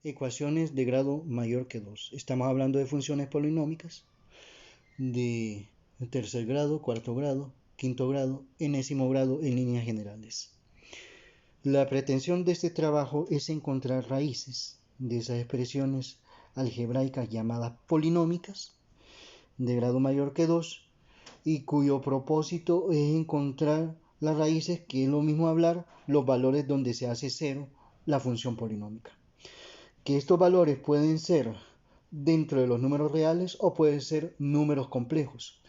Ecuaciones de grado mayor que 2. Estamos hablando de funciones polinómicas de tercer grado, cuarto grado, quinto grado, enésimo grado en líneas generales. La pretensión de este trabajo es encontrar raíces de esas expresiones algebraicas llamadas polinómicas de grado mayor que 2 y cuyo propósito es encontrar las raíces, que es lo mismo hablar los valores donde se hace cero la función polinómica. Que estos valores pueden ser dentro de los números reales o pueden ser números complejos.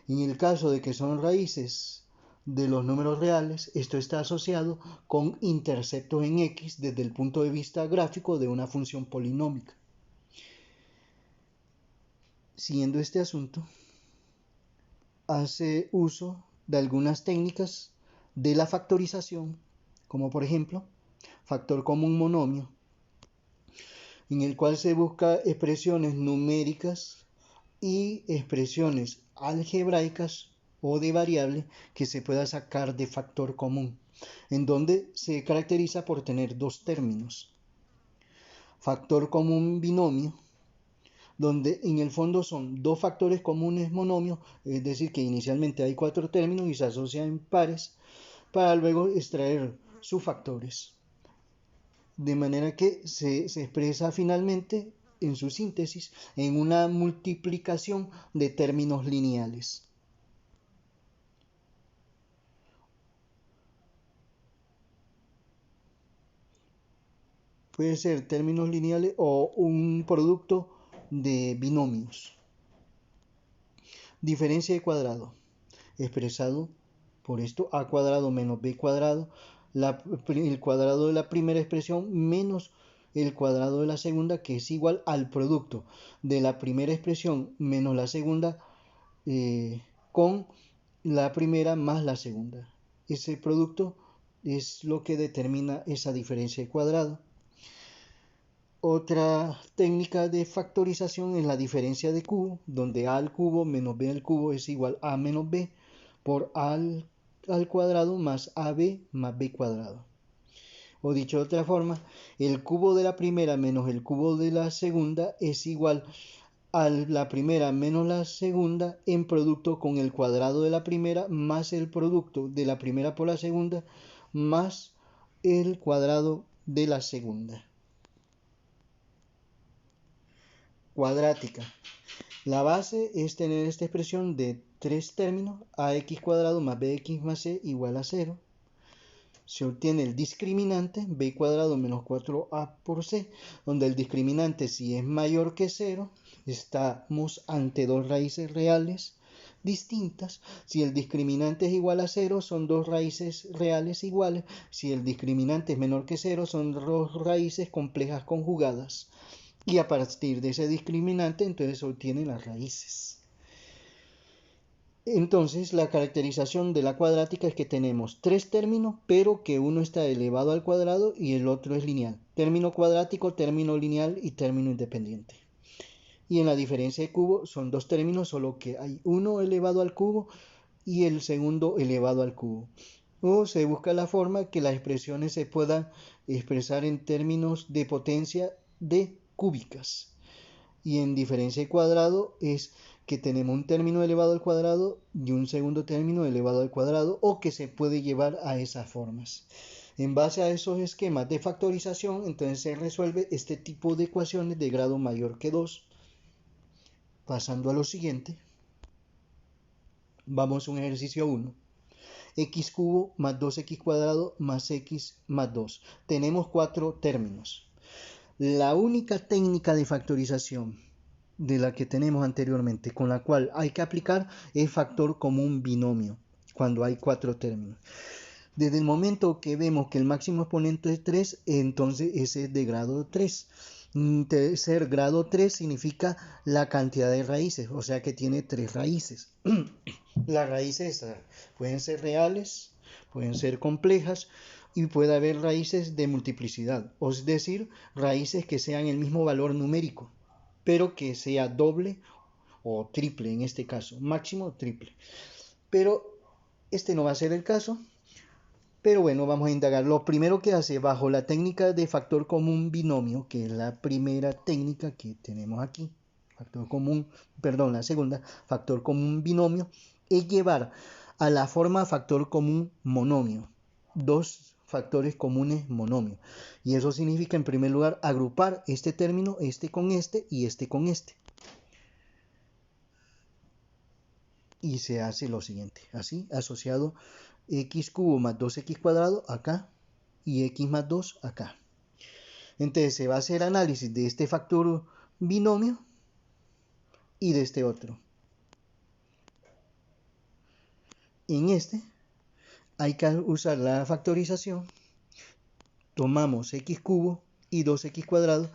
En el caso de que son raíces de los números reales, esto está asociado con interceptos en x desde el punto de vista gráfico de una función polinómica. Siguiendo este asunto, hace uso de algunas técnicas de la factorización, como por ejemplo, factor común monomio, en el cual se busca expresiones numéricas y expresiones algebraicas o de variable que se pueda sacar de factor común, en donde se caracteriza por tener dos términos. Factor común binomio, donde en el fondo son dos factores comunes monomios, es decir, que inicialmente hay cuatro términos y se asocian en pares para luego extraer sus factores. De manera que se expresa finalmente en su síntesis en una multiplicación de términos lineales. Puede ser términos lineales o un producto de binomios. Diferencia de cuadrado, expresado por esto a cuadrado menos b cuadrado, el cuadrado de la primera expresión menos el cuadrado de la segunda, que es igual al producto de la primera expresión menos la segunda con la primera más la segunda. Ese producto es lo que determina esa diferencia de cuadrado. Otra técnica de factorización es la diferencia de cubo, donde a al cubo menos b al cubo es igual a menos b por a al cuadrado más ab más b cuadrado. O dicho de otra forma, el cubo de la primera menos el cubo de la segunda es igual a la primera menos la segunda en producto con el cuadrado de la primera más el producto de la primera por la segunda más el cuadrado de la segunda. Cuadrática. La base es tener esta expresión de tres términos, ax cuadrado más bx más c igual a 0. Se obtiene el discriminante, b cuadrado menos 4a por c, donde el discriminante, si es mayor que 0, estamos ante dos raíces reales distintas. Si el discriminante es igual a 0, son dos raíces reales iguales. Si el discriminante es menor que 0, son dos raíces complejas conjugadas. Y a partir de ese discriminante, entonces se obtienen las raíces. Entonces, la caracterización de la cuadrática es que tenemos tres términos, pero que uno está elevado al cuadrado y el otro es lineal. Término cuadrático, término lineal y término independiente. Y en la diferencia de cubo son dos términos, solo que hay uno elevado al cubo y el segundo elevado al cubo. O se busca la forma que las expresiones se puedan expresar en términos de potencia de cúbicas. Y en diferencia de cuadrado es que tenemos un término elevado al cuadrado y un segundo término elevado al cuadrado, o que se puede llevar a esas formas. En base a esos esquemas de factorización, entonces se resuelve este tipo de ecuaciones de grado mayor que 2. Pasando a lo siguiente, vamos a un ejercicio 1. X cubo más 2x cuadrado más x más 2. Tenemos cuatro términos. La única técnica de factorización de la que tenemos anteriormente, con la cual hay que aplicar, es factor común binomio, cuando hay cuatro términos. Desde el momento que vemos que el máximo exponente es 3, entonces ese es de grado 3. Ser grado 3 significa la cantidad de raíces, o sea que tiene 3 raíces. Las raíces pueden ser reales, pueden ser complejas y puede haber raíces de multiplicidad, es decir, raíces que sean el mismo valor numérico, pero que sea doble o triple en este caso, máximo o triple. Pero este no va a ser el caso, Pero bueno, vamos a indagar. Lo primero que hace bajo la técnica de factor común binomio, que es la primera técnica que tenemos aquí, factor común, perdón, la segunda, factor común binomio, es llevar a la forma factor común monomio. Dos factores comunes monomio. Y eso significa, en primer lugar, agrupar este término, este con este y este con este. Y se hace lo siguiente, así, asociado x cubo más 2x cuadrado acá y x más 2 acá. Entonces se va a hacer análisis de este factor binomio y de este otro. En este hay que usar la factorización. Tomamos x cubo y 2x cuadrado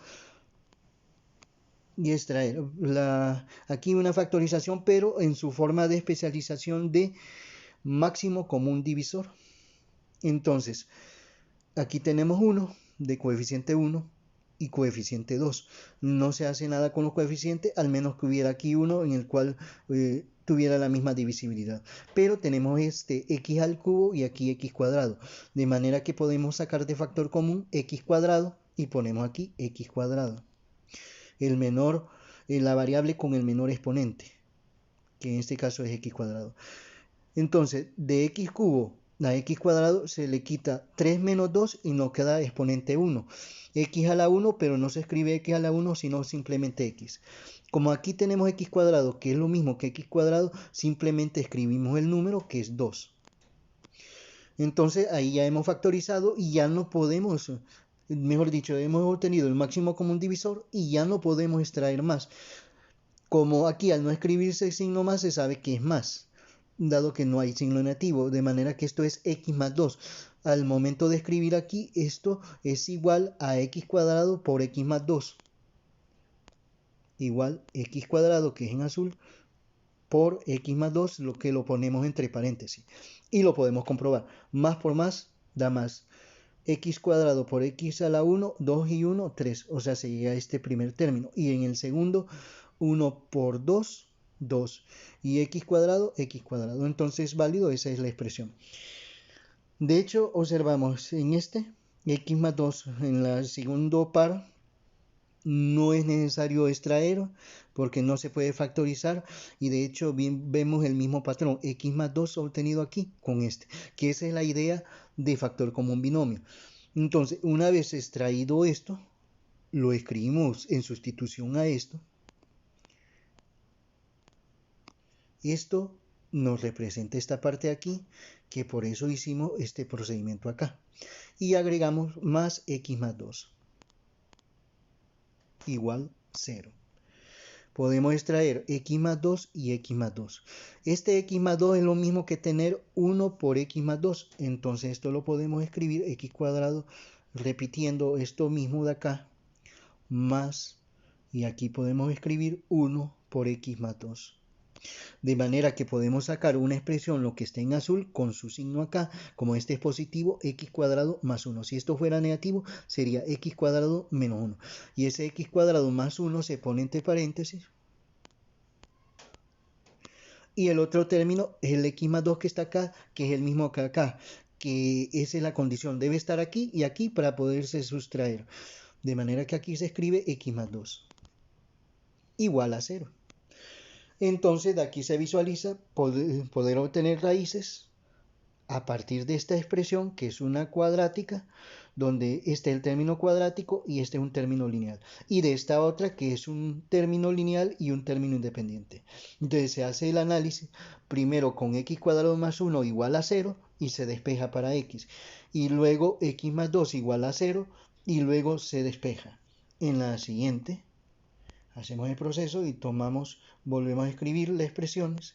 y extraer aquí una factorización, pero en su forma de especialización de máximo común divisor. Entonces, aquí tenemos 1 de coeficiente 1 y coeficiente 2. No se hace nada con los coeficientes, al menos que hubiera aquí uno en el cual tuviera la misma divisibilidad. Pero tenemos este x al cubo y aquí x cuadrado. De manera que podemos sacar de factor común x cuadrado y ponemos aquí x cuadrado. La variable con el menor exponente, que en este caso es x cuadrado. Entonces, de x cubo a x cuadrado se le quita 3 menos 2 y nos queda exponente 1. X a la 1, pero no se escribe x a la 1, sino simplemente x. Como aquí tenemos x cuadrado, que es lo mismo que x cuadrado, simplemente escribimos el número, que es 2. Entonces, ahí ya hemos factorizado y ya no podemos, mejor dicho, hemos obtenido el máximo común divisor y ya no podemos extraer más. Como aquí al no escribirse el signo más, se sabe que es más, dado que no hay signo negativo, de manera que esto es x más 2. Al momento de escribir aquí, esto es igual a x cuadrado por x más 2. Igual x cuadrado, que es en azul, por x más 2, lo que lo ponemos entre paréntesis. Y lo podemos comprobar. Más por más da más. X cuadrado por x a la 1, 2 y 1, 3. O sea, se llega a este primer término. Y en el segundo, 1 por 2, 2. Y x cuadrado, x cuadrado. Entonces, válido, esa es la expresión. De hecho, observamos en este, x más 2, en el segundo par, no es necesario extraer porque no se puede factorizar y de hecho bien, vemos el mismo patrón, x más 2 obtenido aquí con este, que esa es la idea de factor común binomio. Entonces, una vez extraído esto, lo escribimos en sustitución a esto. Esto nos representa esta parte de aquí, que por eso hicimos este procedimiento acá. Y agregamos más x más 2 igual 0. Podemos extraer x más 2 y x más 2. Este x más 2 es lo mismo que tener 1 por x más 2. Entonces esto lo podemos escribir x cuadrado repitiendo esto mismo de acá, más, y aquí podemos escribir 1 por x más 2. De manera que podemos sacar una expresión, lo que esté en azul, con su signo acá, como este es positivo, x cuadrado más 1. Si esto fuera negativo, sería x cuadrado menos 1. Y ese x cuadrado más 1 se pone entre paréntesis. Y el otro término es el x más 2 que está acá, que es el mismo que acá, que esa es la condición. Debe estar aquí y aquí para poderse sustraer. De manera que aquí se escribe x más 2 igual a 0. Entonces de aquí se visualiza poder obtener raíces a partir de esta expresión, que es una cuadrática, donde este es el término cuadrático y este es un término lineal. Y de esta otra, que es un término lineal y un término independiente. Entonces se hace el análisis primero con x cuadrado más 1 igual a 0 y se despeja para x. Y luego x más 2 igual a 0 y luego se despeja. En la siguiente hacemos el proceso y volvemos a escribir las expresiones.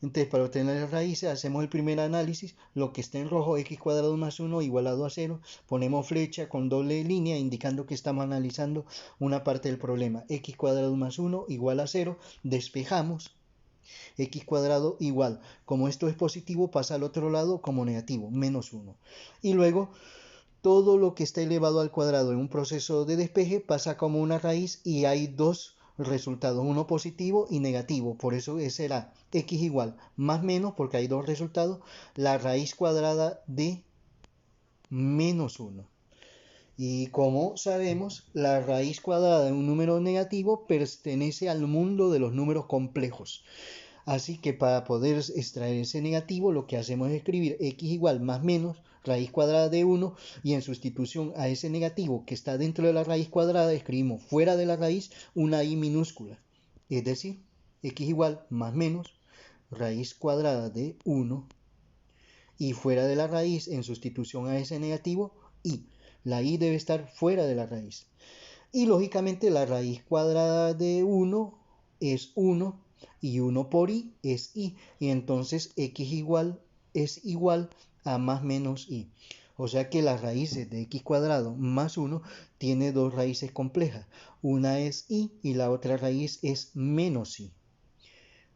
Entonces, para obtener las raíces, hacemos el primer análisis, lo que está en rojo, x cuadrado más 1 igualado a 0, ponemos flecha con doble línea indicando que estamos analizando una parte del problema, x cuadrado más 1 igual a 0, despejamos, x cuadrado igual, como esto es positivo, pasa al otro lado como negativo, menos 1. Y luego, todo lo que está elevado al cuadrado en un proceso de despeje pasa como una raíz y hay dos resultados, uno positivo y negativo, por eso será x igual más menos, porque hay dos resultados, la raíz cuadrada de menos 1. Y como sabemos, la raíz cuadrada de un número negativo pertenece al mundo de los números complejos. Así que para poder extraer ese negativo, lo que hacemos es escribir x igual más menos raíz cuadrada de 1 y en sustitución a ese negativo que está dentro de la raíz cuadrada, escribimos fuera de la raíz una i minúscula. Es decir, x igual más menos raíz cuadrada de 1 y fuera de la raíz, en sustitución a ese negativo, i. La i debe estar fuera de la raíz. Y lógicamente la raíz cuadrada de 1 es 1 y 1 por i es i. Y entonces x igual es igual a más menos i. O sea que las raíces de x cuadrado más 1 tiene dos raíces complejas. Una es i y la otra raíz es menos i.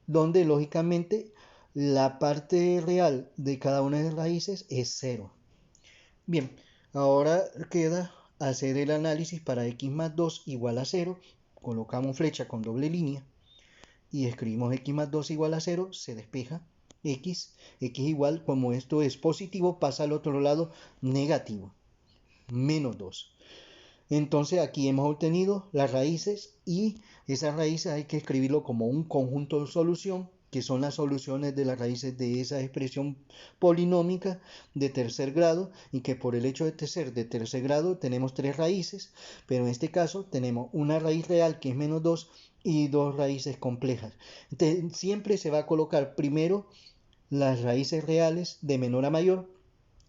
Donde lógicamente la parte real de cada una de las raíces es 0. Bien, ahora queda hacer el análisis para x más 2 igual a 0. Colocamos flecha con doble línea y escribimos x más 2 igual a 0, se despeja x igual, como esto es positivo, pasa al otro lado negativo, menos 2. Entonces aquí hemos obtenido las raíces y esas raíces hay que escribirlo como un conjunto de solución, que son las soluciones de las raíces de esa expresión polinómica de tercer grado, y que por el hecho de ser de tercer grado tenemos tres raíces, pero en este caso tenemos una raíz real que es menos 2 y dos raíces complejas. Entonces, siempre se va a colocar primero las raíces reales de menor a mayor.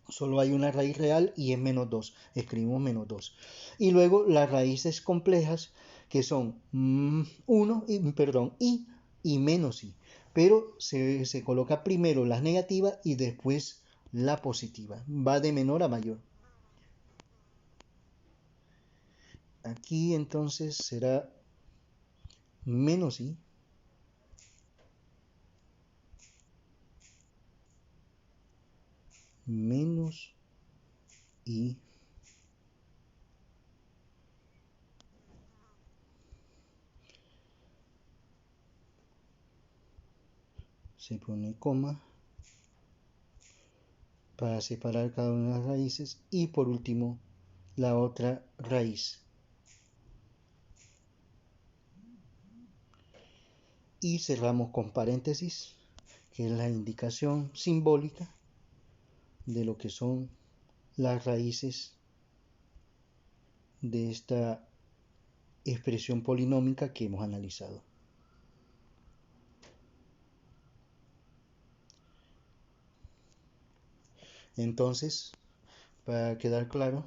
Solo hay una raíz real y es menos 2. Escribimos menos 2. Y luego las raíces complejas que son 1 y menos i. Pero se coloca primero las negativas y después la positiva. Va de menor a mayor. Aquí entonces será menos i menos i se pone coma para separar cada una de las raíces y por último la otra raíz. Y cerramos con paréntesis, que es la indicación simbólica de lo que son las raíces de esta expresión polinómica que hemos analizado. Entonces, para quedar claro,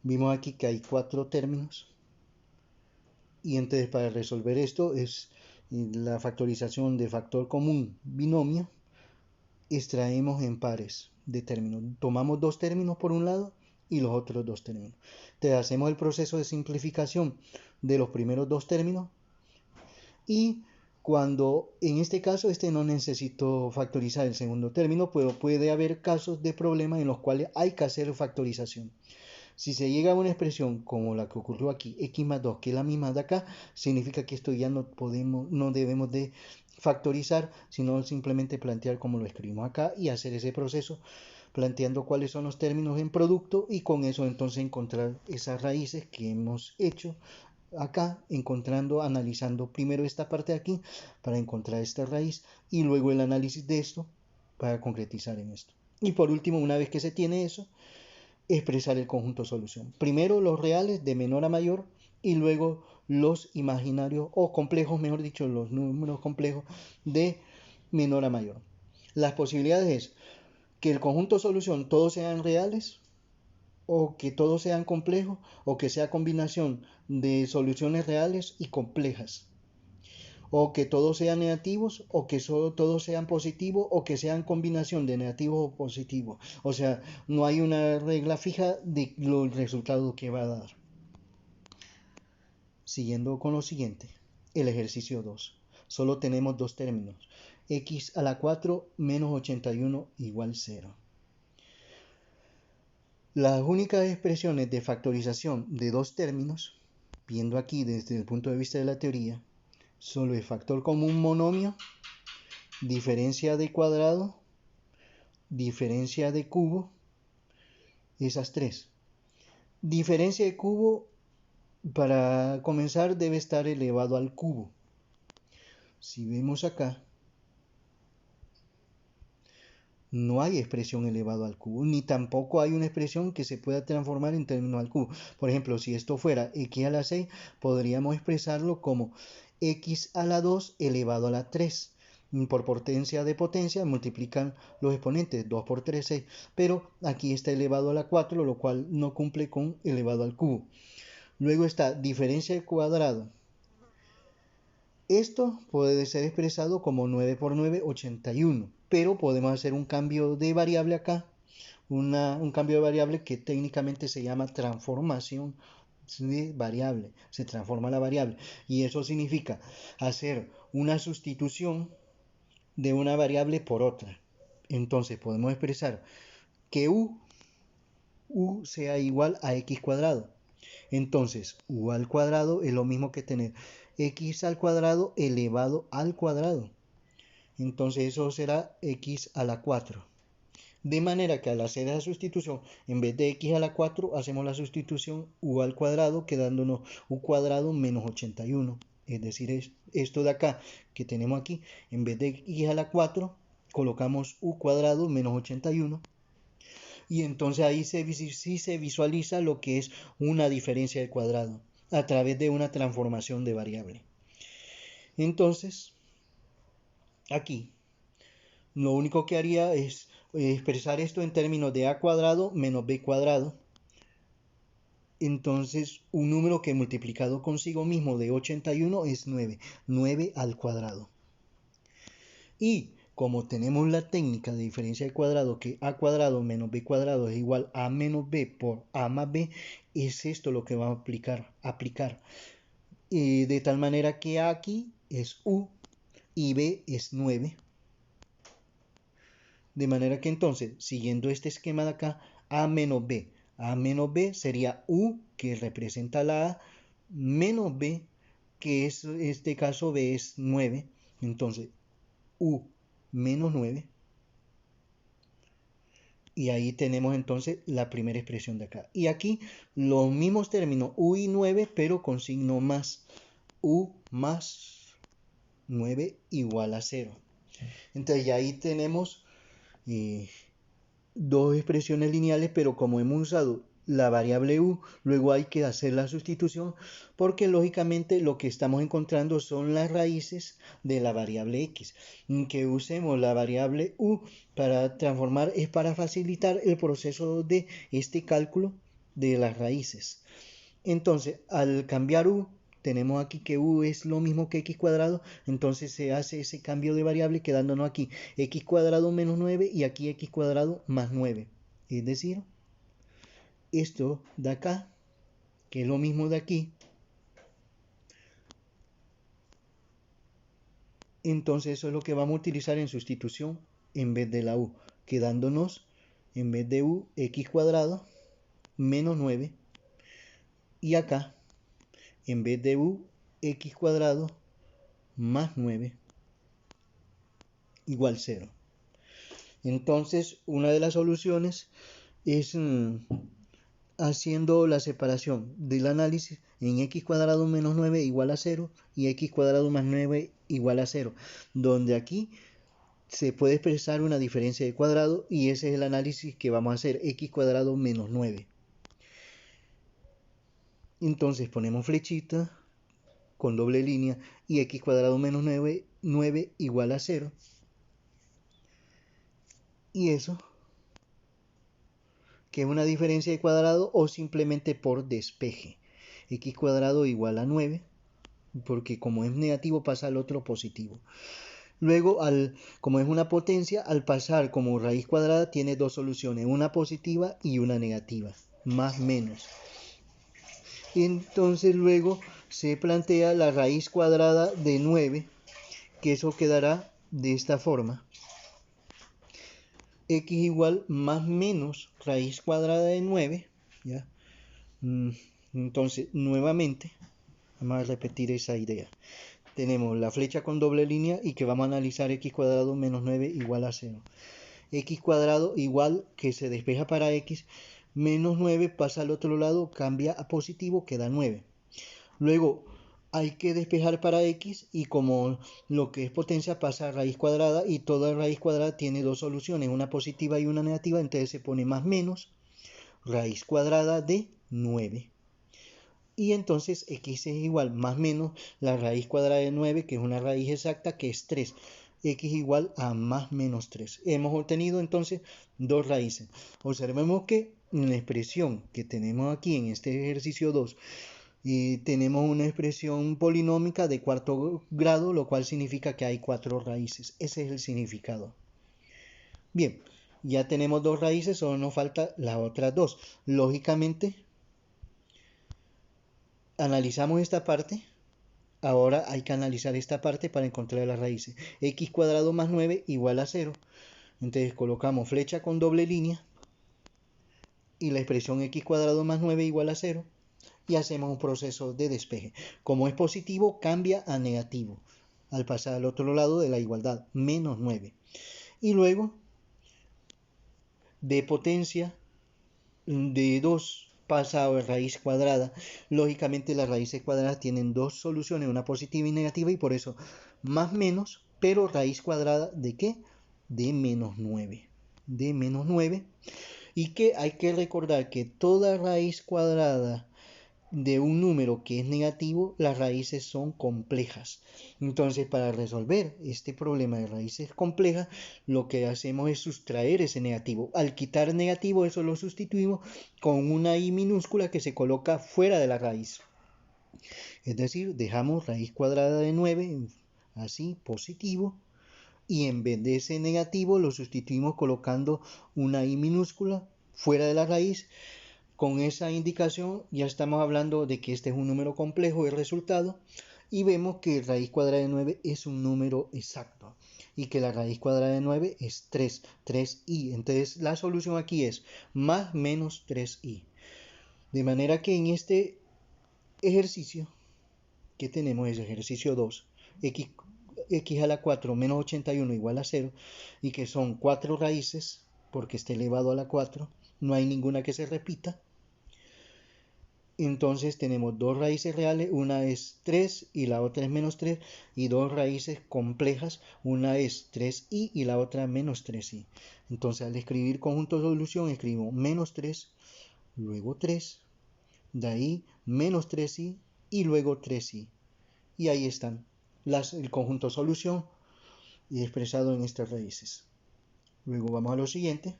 vimos aquí que hay 4 términos y entonces para resolver esto es la factorización de factor común binomio. Extraemos en pares de términos. Tomamos 2 términos por un lado y los otros 2 términos. Entonces hacemos el proceso de simplificación de los primeros 2 términos y cuando en este caso no necesito factorizar el segundo término, pero puede haber casos de problemas en los cuales hay que hacer factorización. Si se llega a una expresión como la que ocurrió aquí, x más 2, que es la misma de acá, significa que esto ya no debemos de factorizar, sino simplemente plantear como lo escribimos acá y hacer ese proceso planteando cuáles son los términos en producto y con eso entonces encontrar esas raíces que hemos hecho acá, analizando primero esta parte de aquí para encontrar esta raíz y luego el análisis de esto para concretizar en esto. Y por último, una vez que se tiene eso, expresar el conjunto solución. Primero los reales de menor a mayor y luego los imaginarios o complejos, mejor dicho, los números complejos de menor a mayor. Las posibilidades es que el conjunto solución todos sean reales o que todos sean complejos o que sea combinación de soluciones reales y complejas o que todos sean negativos o que solo todos sean positivos o que sean combinación de negativos o positivos. O sea, no hay una regla fija de los resultados que va a dar. Siguiendo con lo siguiente, el ejercicio 2. Solo tenemos 2 términos, x a la 4 menos 81 igual 0. Las únicas expresiones de factorización de 2 términos, viendo aquí desde el punto de vista de la teoría, solo el factor común monomio, diferencia de cuadrado diferencia de cubo, esas tres. Diferencia de cubo, para comenzar, debe estar elevado al cubo. Si vemos acá, no hay expresión elevado al cubo, ni tampoco hay una expresión que se pueda transformar en términos al cubo. Por ejemplo, si esto fuera x a la 6, podríamos expresarlo como x a la 2 elevado a la 3. Por potencia de potencia multiplican los exponentes, 2 por 3, 6. Pero aquí está elevado a la 4, lo cual no cumple con elevado al cubo. Luego está diferencia de cuadrado. Esto puede ser expresado como 9 por 9, 81. Pero podemos hacer un cambio de variable acá. Un cambio de variable que técnicamente se llama transformación de variable. Se transforma la variable. Y eso significa hacer una sustitución de una variable por otra. Entonces podemos expresar que u sea igual a x cuadrado. Entonces u al cuadrado es lo mismo que tener x al cuadrado elevado al cuadrado. Entonces eso será x a la 4. De manera que al hacer esa sustitución, en vez de x a la 4, hacemos la sustitución u al cuadrado, quedándonos u cuadrado menos 81. Es decir, esto de acá que tenemos aquí, en vez de x a la 4, colocamos u cuadrado menos 81. Y entonces ahí sí se visualiza lo que es una diferencia de cuadrado a través de una transformación de variable. Entonces, aquí, lo único que haría es expresar esto en términos de a cuadrado menos b cuadrado. Entonces, un número que multiplicado consigo mismo de 81 es 9. 9 al cuadrado. Y como tenemos la técnica de diferencia de cuadrado, que a cuadrado menos b cuadrado es igual a menos b por a más b, es esto lo que vamos a aplicar. De tal manera que a aquí es u y b es 9. De manera que entonces, siguiendo este esquema de acá, a menos b. A menos b sería u, que representa la a, menos b, que es, en este caso b es 9. Entonces, u menos 9. Y ahí tenemos entonces la primera expresión de acá. Y aquí los mismos términos, u y 9, pero con signo más. U más 9 igual a 0. Entonces ya ahí tenemos dos expresiones lineales, pero como hemos usado la variable u, luego hay que hacer la sustitución porque lógicamente lo que estamos encontrando son las raíces de la variable x. Que usemos la variable u para transformar es para facilitar el proceso de este cálculo de las raíces. Entonces, al cambiar u, tenemos aquí que u es lo mismo que x cuadrado, entonces se hace ese cambio de variable quedándonos aquí x cuadrado menos 9 y aquí x cuadrado más 9. Es decir, esto de acá, que es lo mismo de aquí, entonces eso es lo que vamos a utilizar en sustitución en vez de la u, quedándonos en vez de u x cuadrado menos 9 y acá en vez de u x cuadrado más 9 igual 0. Entonces, una de las soluciones es haciendo la separación del análisis en x cuadrado menos 9 igual a 0 y x cuadrado más 9 igual a 0, donde aquí se puede expresar una diferencia de cuadrado y ese es el análisis que vamos a hacer, x cuadrado menos 9. Entonces ponemos flechita con doble línea y x cuadrado menos 9 igual a 0. Y eso, que es una diferencia de cuadrado o simplemente por despeje. X cuadrado igual a 9, porque como es negativo pasa al otro positivo. Luego, como es una potencia, al pasar como raíz cuadrada tiene dos soluciones, una positiva y una negativa, más menos. Entonces luego se plantea la raíz cuadrada de 9, que eso quedará de esta forma. X igual más menos raíz cuadrada de 9, ¿ya? Entonces, nuevamente, vamos a repetir esa idea. Tenemos la flecha con doble línea y que vamos a analizar x cuadrado menos 9 igual a 0. x cuadrado igual que se despeja para x, menos 9 pasa al otro lado, cambia a positivo, queda 9. Luego hay que despejar para x y como lo que es potencia pasa a raíz cuadrada y toda raíz cuadrada tiene dos soluciones, una positiva y una negativa, entonces se pone más menos raíz cuadrada de 9. Y entonces x es igual más menos la raíz cuadrada de 9, que es una raíz exacta, que es 3. X igual a más menos 3. Hemos obtenido entonces dos raíces. Observemos que en la expresión que tenemos aquí en este ejercicio 2, tenemos una expresión polinómica de cuarto grado, lo cual significa que hay 4 raíces. Ese es el significado. Bien, ya tenemos dos raíces, solo nos falta las otras dos. Lógicamente, analizamos esta parte. Ahora hay que analizar esta parte para encontrar las raíces. X cuadrado más 9 igual a 0. Entonces colocamos flecha con doble línea y la expresión x cuadrado más 9 igual a 0 y hacemos un proceso de despeje. Como es positivo, cambia a negativo al pasar al otro lado de la igualdad, menos 9. Y luego de potencia de 2 pasa a raíz cuadrada. Lógicamente las raíces cuadradas tienen dos soluciones, una positiva y negativa, y por eso más menos, pero raíz cuadrada ¿de qué? De menos 9. De menos 9. Y que hay que recordar que toda raíz cuadrada de un número que es negativo, las raíces son complejas. Entonces, para resolver este problema de raíces complejas, lo que hacemos es sustraer ese negativo. Al quitar negativo, eso lo sustituimos con una i minúscula que se coloca fuera de la raíz. Es decir, dejamos raíz cuadrada de 9, así, positivo, y en vez de ese negativo lo sustituimos colocando una i minúscula fuera de la raíz. Con esa indicación ya estamos hablando de que este es un número complejo, el resultado, y vemos que raíz cuadrada de 9 es un número exacto y que la raíz cuadrada de 9 es 3, 3i. Entonces la solución aquí es más menos 3i. De manera que en este ejercicio que tenemos, es ejercicio 2, x a la 4 menos 81 igual a 0, y que son 4 raíces, porque está elevado a la 4, no hay ninguna que se repita. Entonces tenemos dos raíces reales, una es 3 y la otra es menos 3, y dos raíces complejas, una es 3i y la otra menos 3i. Entonces al escribir conjunto de solución escribimos menos 3, luego 3, de ahí menos 3i y luego 3i. Y ahí están el conjunto de solución expresado en estas raíces. Luego vamos a lo siguiente.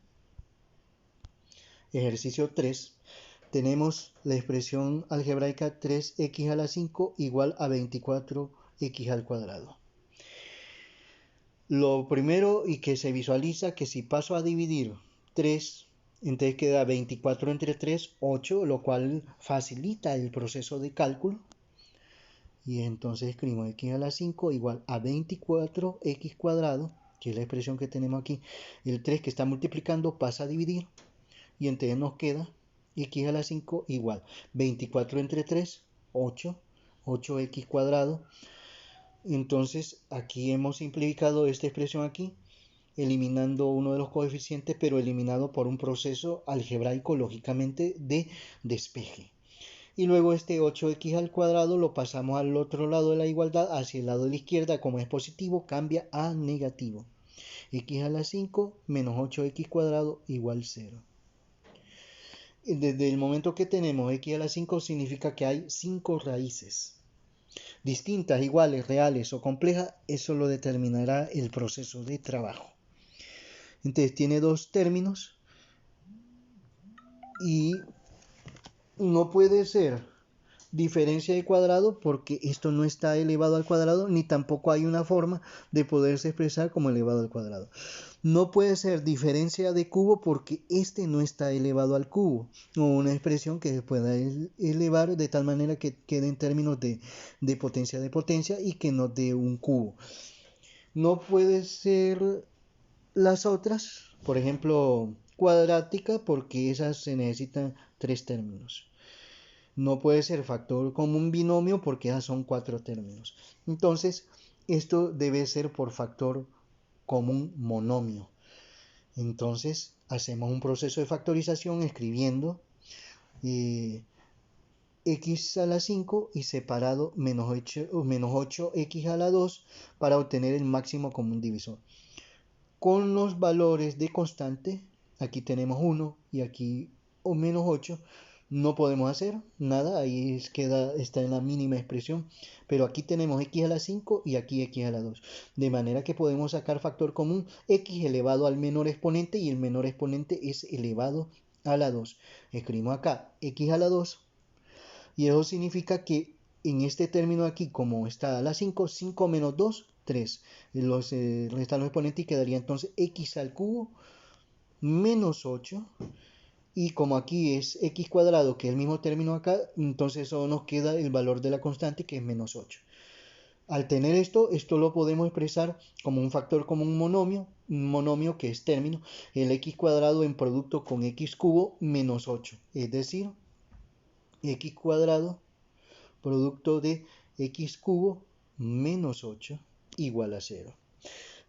Ejercicio 3. Tenemos la expresión algebraica 3x a la 5 igual a 24x al cuadrado. Lo primero y que se visualiza que si paso a dividir 3, entonces queda 24 entre 3, 8, lo cual facilita el proceso de cálculo. Y entonces escribimos x a la 5 igual a 24x cuadrado, que es la expresión que tenemos aquí. El 3 que está multiplicando pasa a dividir y entonces nos queda x a la 5 igual 24 entre 3, 8, 8x cuadrado. Entonces aquí hemos simplificado esta expresión aquí, eliminando uno de los coeficientes, pero eliminado por un proceso algebraico, lógicamente, de despeje. Y luego este 8x al cuadrado lo pasamos al otro lado de la igualdad, hacia el lado de la izquierda, como es positivo, cambia a negativo. X a la 5 menos 8x cuadrado igual 0. Desde el momento que tenemos x a la 5 significa que hay 5 raíces. Distintas, iguales, reales o complejas, eso lo determinará el proceso de trabajo. Entonces tiene dos términos y no puede ser diferencia de cuadrado porque esto no está elevado al cuadrado, ni tampoco hay una forma de poderse expresar como elevado al cuadrado. No puede ser diferencia de cubo porque este no está elevado al cubo, o una expresión que se pueda elevar de tal manera que quede en términos de potencia y que no dé un cubo. No puede ser las otras, por ejemplo, cuadrática, porque esas se necesitan 3 términos. No puede ser factor como un binomio porque esas son 4 términos. Entonces, esto debe ser por factor común monomio. Entonces hacemos un proceso de factorización escribiendo x a la 5 y separado menos 8x a la 2 para obtener el máximo común divisor. Con los valores de constante, aquí tenemos 1 y aquí menos 8, no podemos hacer nada, ahí está en la mínima expresión, pero aquí tenemos x a la 5 y aquí x a la 2, de manera que podemos sacar factor común x elevado al menor exponente y el menor exponente es elevado a la 2. Escribimos acá x a la 2 y eso significa que en este término aquí, como está a la 5, 5 menos 2, 3. Restan los exponentes y quedaría entonces x al cubo menos 8. Y como aquí es x cuadrado, que es el mismo término acá, entonces solo nos queda el valor de la constante, que es menos 8. Al tener esto lo podemos expresar como un factor como un monomio que es término, el x cuadrado en producto con x cubo menos 8. Es decir, x cuadrado producto de x cubo menos 8 igual a 0.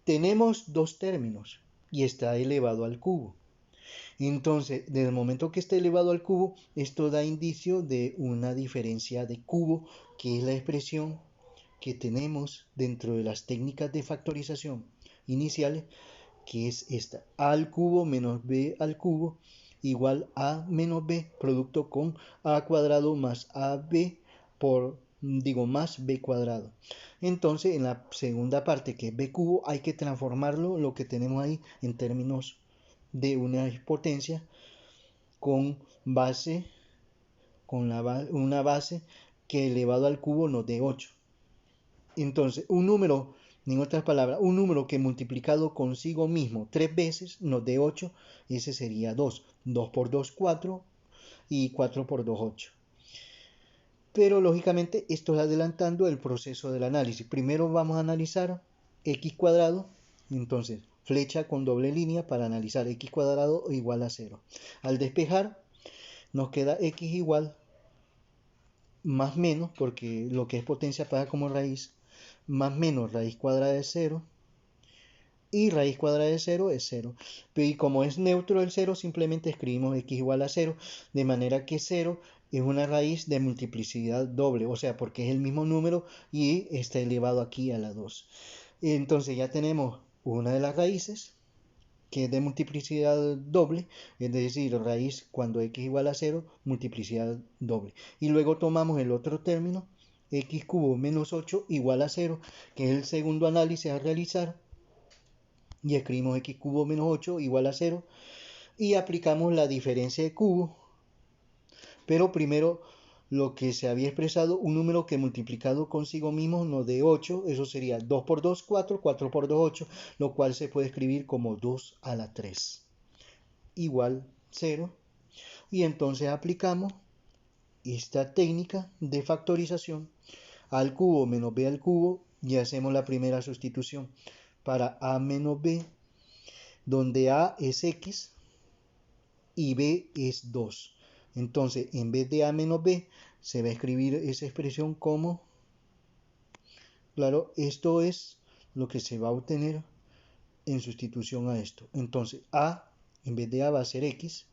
Tenemos dos términos y está elevado al cubo. Entonces, desde el momento que está elevado al cubo, esto da indicio de una diferencia de cubo, que es la expresión que tenemos dentro de las técnicas de factorización iniciales, que es esta: a al cubo menos b al cubo igual a menos b, producto con a cuadrado más ab más b cuadrado. Entonces, en la segunda parte, que es b cubo, hay que transformarlo, lo que tenemos ahí, en términos de una potencia con base, una base que elevado al cubo nos dé 8. Entonces, un número, en otras palabras, un número que multiplicado consigo mismo 3 veces nos dé 8, ese sería 2. 2 por 2, 4 y 4 por 2, 8. Pero lógicamente esto es adelantando el proceso del análisis. Primero vamos a analizar x cuadrado, entonces flecha con doble línea para analizar x cuadrado igual a 0. Al despejar nos queda x igual más menos, porque lo que es potencia pasa como raíz, más menos raíz cuadrada de 0, y raíz cuadrada de 0 es 0. Y como es neutro el 0, simplemente escribimos x igual a 0, de manera que 0 es una raíz de multiplicidad doble, o sea, porque es el mismo número y está elevado aquí a la 2. Entonces ya tenemos una de las raíces, que es de multiplicidad doble, es decir, raíz cuando x igual a 0, multiplicidad doble. Y luego tomamos el otro término, x cubo menos 8 igual a 0, que es el segundo análisis a realizar, y escribimos x cubo menos 8 igual a 0, y aplicamos la diferencia de cubo, pero primero lo que se había expresado, un número que multiplicado consigo mismo nos dé 8, eso sería 2 por 2, 4, 4 por 2, 8, lo cual se puede escribir como 2 a la 3 igual 0, y entonces aplicamos esta técnica de factorización al cubo menos b al cubo y hacemos la primera sustitución para a menos b, donde a es x y b es 2. Entonces, en vez de a menos b, se va a escribir esa expresión como, claro, esto es lo que se va a obtener en sustitución a esto. Entonces, a en vez de a va a ser x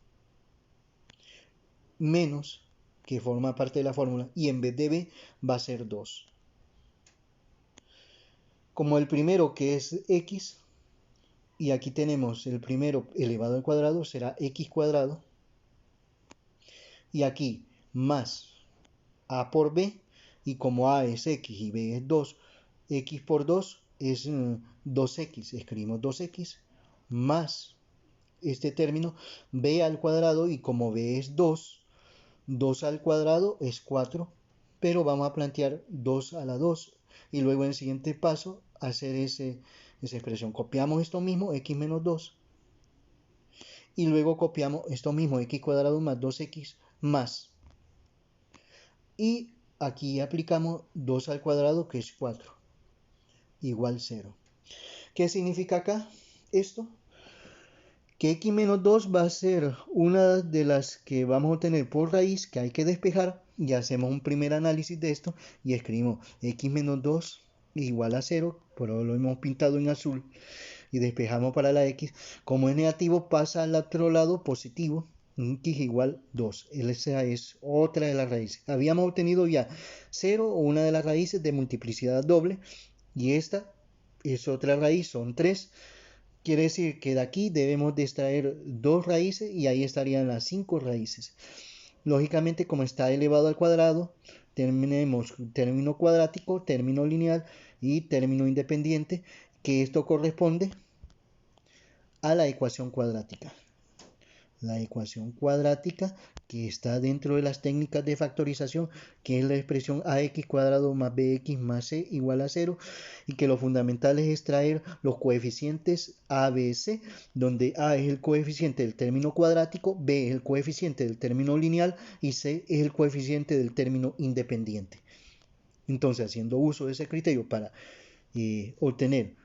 menos, que forma parte de la fórmula, y en vez de b va a ser 2. Como el primero, que es x, y aquí tenemos el primero elevado al cuadrado, será x cuadrado, y aquí más a por b, y como a es x y b es 2, x por 2 es 2x, escribimos 2x más este término b al cuadrado, y como b es 2, 2 al cuadrado es 4, pero vamos a plantear 2 a la 2 y luego en el siguiente paso hacer esa expresión. Copiamos esto mismo, x menos 2, y luego copiamos esto mismo, x cuadrado más 2x más, y aquí aplicamos 2 al cuadrado, que es 4, igual 0. ¿Qué significa acá esto? Que x menos 2 va a ser una de las que vamos a tener por raíz, que hay que despejar, y hacemos un primer análisis de esto y escribimos x menos 2 igual a 0, pero lo hemos pintado en azul, y despejamos para la x. Como es negativo, pasa al otro lado positivo, x igual 2. Esa es otra de las raíces. Habíamos obtenido ya 0 o una de las raíces de multiplicidad doble, y esta es otra raíz, son 3. Quiere decir que de aquí debemos de extraer 2 raíces y ahí estarían las 5 raíces. Lógicamente, como está elevado al cuadrado, tenemos término cuadrático, término lineal y término independiente, que esto corresponde a la ecuación cuadrática. La ecuación cuadrática que está dentro de las técnicas de factorización, que es la expresión ax cuadrado más bx más c igual a 0, y que lo fundamental es extraer los coeficientes a, b, c, donde a es el coeficiente del término cuadrático, b es el coeficiente del término lineal y c es el coeficiente del término independiente. Entonces, haciendo uso de ese criterio para obtener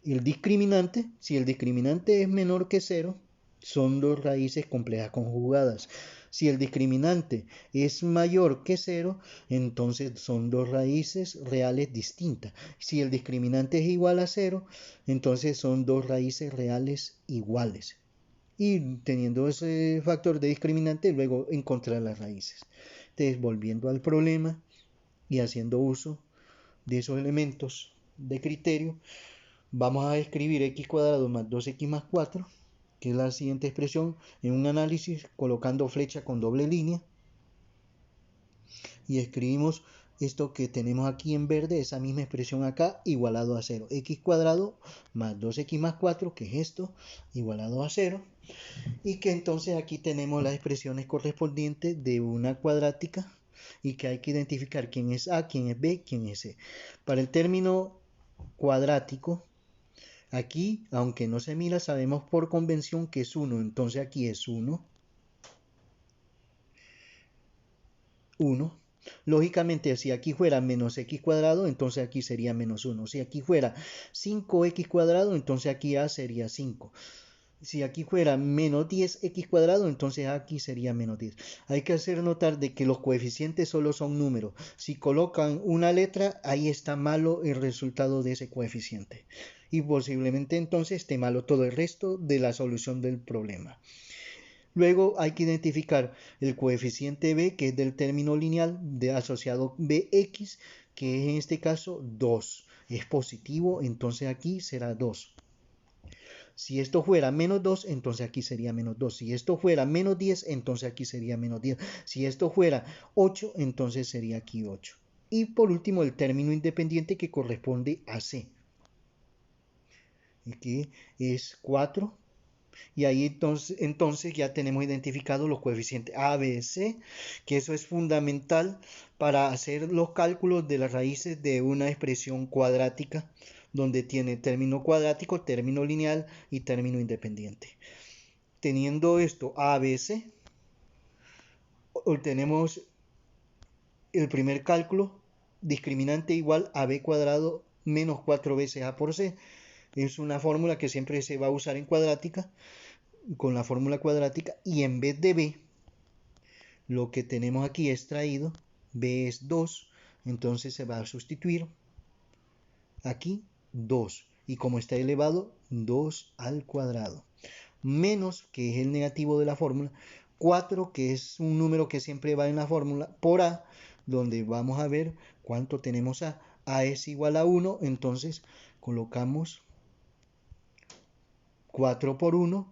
el discriminante, si el discriminante es menor que 0, son 2 raíces complejas conjugadas. Si el discriminante es mayor que 0, entonces son 2 raíces reales distintas. Si el discriminante es igual a 0, entonces son 2 raíces reales iguales. Y teniendo ese factor de discriminante, luego encontrar las raíces. Entonces, volviendo al problema y haciendo uso de esos elementos de criterio, vamos a escribir x cuadrado más 2x más 4, que es la siguiente expresión, en un análisis colocando flecha con doble línea, y escribimos esto que tenemos aquí en verde, esa misma expresión acá, igualado a 0. X cuadrado más 2x más 4, que es esto, igualado a 0. Y que entonces aquí tenemos las expresiones correspondientes de una cuadrática y que hay que identificar quién es A, quién es B, quién es C. Para el término cuadrático, aquí, aunque no se mira, sabemos por convención que es 1. Entonces aquí es 1. 1. Lógicamente, si aquí fuera menos x cuadrado, entonces aquí sería menos 1. Si aquí fuera 5x cuadrado, entonces aquí A sería 5. Si aquí fuera menos 10x cuadrado, entonces aquí sería menos 10. Hay que hacer notar de que los coeficientes solo son números. Si colocan una letra, ahí está malo el resultado de ese coeficiente. Y posiblemente entonces esté malo todo el resto de la solución del problema. Luego hay que identificar el coeficiente b, que es del término lineal de asociado bx, que es en este caso 2. Es positivo, entonces aquí será 2. Si esto fuera menos 2, entonces aquí sería menos 2. Si esto fuera menos 10, entonces aquí sería menos 10. Si esto fuera 8, entonces sería aquí 8. Y por último, el término independiente que corresponde a c, que es 4. Y ahí entonces ya tenemos identificados los coeficientes A, B, C, que eso es fundamental para hacer los cálculos de las raíces de una expresión cuadrática, donde tiene término cuadrático, término lineal y término independiente. Teniendo esto A, B, C, obtenemos el primer cálculo, discriminante igual a B cuadrado menos 4 veces A por C. Es una fórmula que siempre se va a usar en cuadrática, con la fórmula cuadrática, y en vez de b, lo que tenemos aquí extraído, b es 2, entonces se va a sustituir aquí 2, y como está elevado, 2 al cuadrado, menos, que es el negativo de la fórmula, 4, que es un número que siempre va en la fórmula, por a, donde vamos a ver cuánto tenemos a. A es igual a 1, entonces colocamos 4 por 1,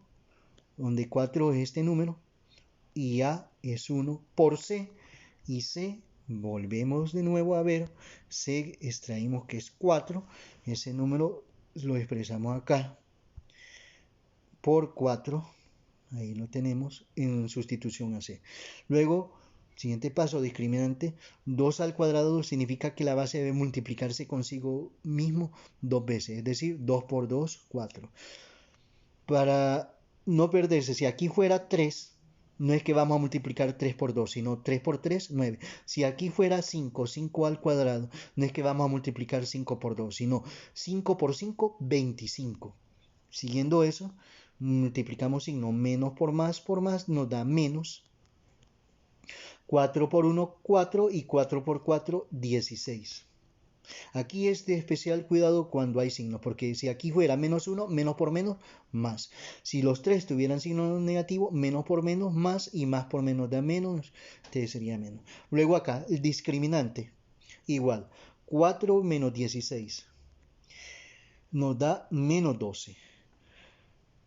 donde 4 es este número, y A es 1 por C, y C, volvemos de nuevo a ver, C extraímos que es 4, ese número lo expresamos acá, por 4, ahí lo tenemos, en sustitución a C. Luego, siguiente paso, discriminante, 2 al cuadrado significa que la base debe multiplicarse consigo mismo 2 veces, es decir, 2 por 2, 4. Para no perderse, si aquí fuera 3, no es que vamos a multiplicar 3 por 2, sino 3 por 3, 9. Si aquí fuera 5, 5 al cuadrado, no es que vamos a multiplicar 5 por 2, sino 5 por 5, 25. Siguiendo eso, multiplicamos signo menos por más nos da menos. 4 por 1, 4, y 4 por 4, 16. Aquí es de especial cuidado cuando hay signos, porque si aquí fuera menos 1, menos por menos, más. Si los tres tuvieran signo negativo, menos por menos, más, y más por menos da menos, entonces sería menos. Luego acá, el discriminante, igual, 4 menos 16 nos da menos 12.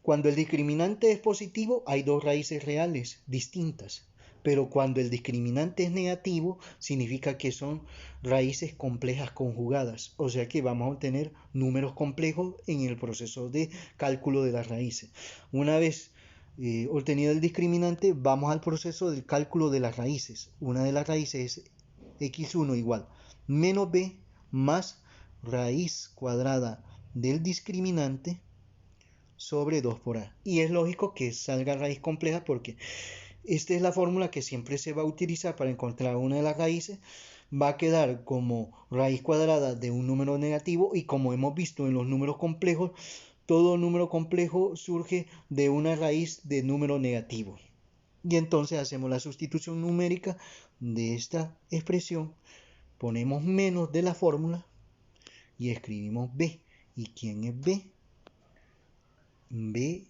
Cuando el discriminante es positivo, hay dos raíces reales distintas. Pero cuando el discriminante es negativo, significa que son raíces complejas conjugadas. O sea que vamos a obtener números complejos en el proceso de cálculo de las raíces. Una vez obtenido el discriminante, vamos al proceso del cálculo de las raíces. Una de las raíces es x1 igual menos b más raíz cuadrada del discriminante sobre 2 por a. Y es lógico que salga raíz compleja porque esta es la fórmula que siempre se va a utilizar para encontrar una de las raíces. Va a quedar como raíz cuadrada de un número negativo, y como hemos visto en los números complejos, todo número complejo surge de una raíz de número negativo. Y entonces hacemos la sustitución numérica de esta expresión, ponemos menos de la fórmula y escribimos b. ¿Y quién es b? B,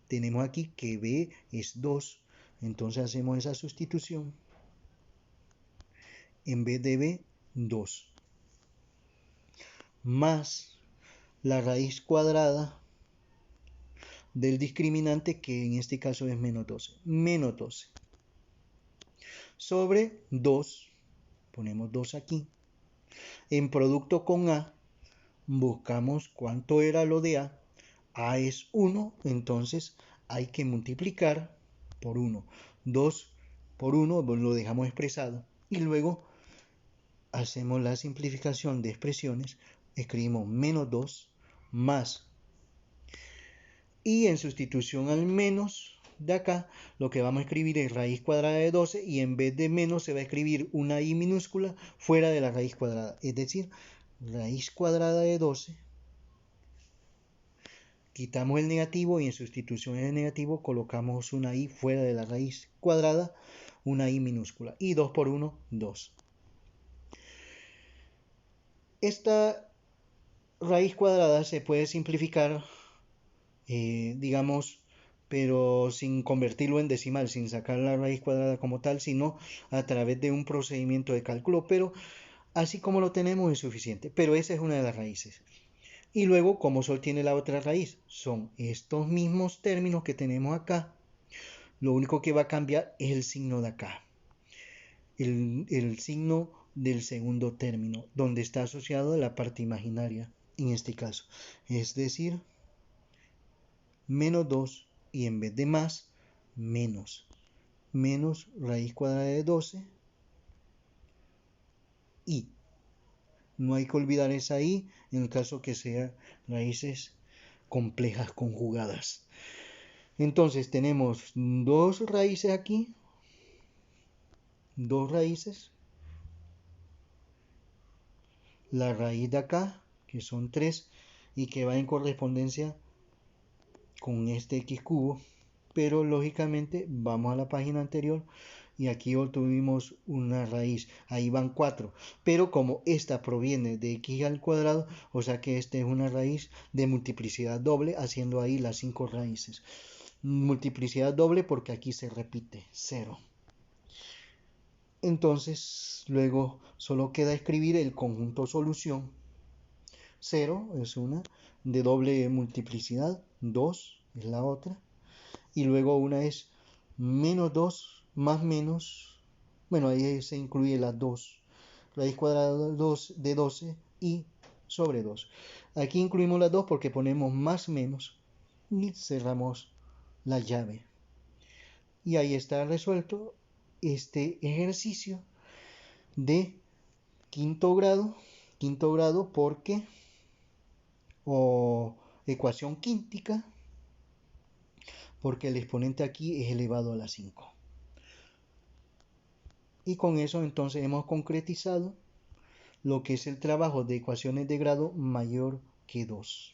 tenemos aquí que b es 2, entonces hacemos esa sustitución, en vez de b, 2, más la raíz cuadrada del discriminante, que en este caso es menos 12, sobre 2, ponemos 2 aquí, en producto con a, buscamos cuánto era lo de a es 1, entonces hay que multiplicar por 1, 2 por 1 lo dejamos expresado, y luego hacemos la simplificación de expresiones, escribimos menos 2 más, y en sustitución al menos de acá, lo que vamos a escribir es raíz cuadrada de 12, y en vez de menos se va a escribir una i minúscula fuera de la raíz cuadrada, es decir, raíz cuadrada de 12, quitamos el negativo y en sustitución del negativo colocamos una i fuera de la raíz cuadrada, una i minúscula, y 2 por 1, 2. Esta raíz cuadrada se puede simplificar, digamos, pero sin convertirlo en decimal, sin sacar la raíz cuadrada como tal, sino a través de un procedimiento de cálculo, pero así como lo tenemos es suficiente. Pero esa es una de las raíces. Y luego, ¿cómo se obtiene la otra raíz? Son estos mismos términos que tenemos acá. Lo único que va a cambiar es el signo de acá. El signo del segundo término, donde está asociado a la parte imaginaria, en este caso. Es decir, menos 2, y en vez de más, menos. Menos raíz cuadrada de 12, y no hay que olvidar esa i en el caso que sean raíces complejas conjugadas. Entonces tenemos dos raíces aquí, dos raíces, la raíz de acá, que son 3, y que va en correspondencia con este x cubo, pero lógicamente vamos a la página anterior y aquí obtuvimos una raíz, ahí van 4, pero como esta proviene de x al cuadrado, o sea que esta es una raíz de multiplicidad doble, haciendo ahí las 5 raíces. Multiplicidad doble porque aquí se repite 0. Entonces luego solo queda escribir el conjunto solución. 0 es una, de doble multiplicidad, 2 es la otra, y luego una es menos 2 más menos, bueno, ahí se incluye las 2, raíz cuadrada de 12 y sobre 2. Aquí incluimos las 2 porque ponemos más menos y cerramos la llave. Y ahí está resuelto este ejercicio de quinto grado porque, o ecuación quíntica, porque el exponente aquí es elevado a la 5. Y con eso entonces hemos concretizado lo que es el trabajo de ecuaciones de grado mayor que 2.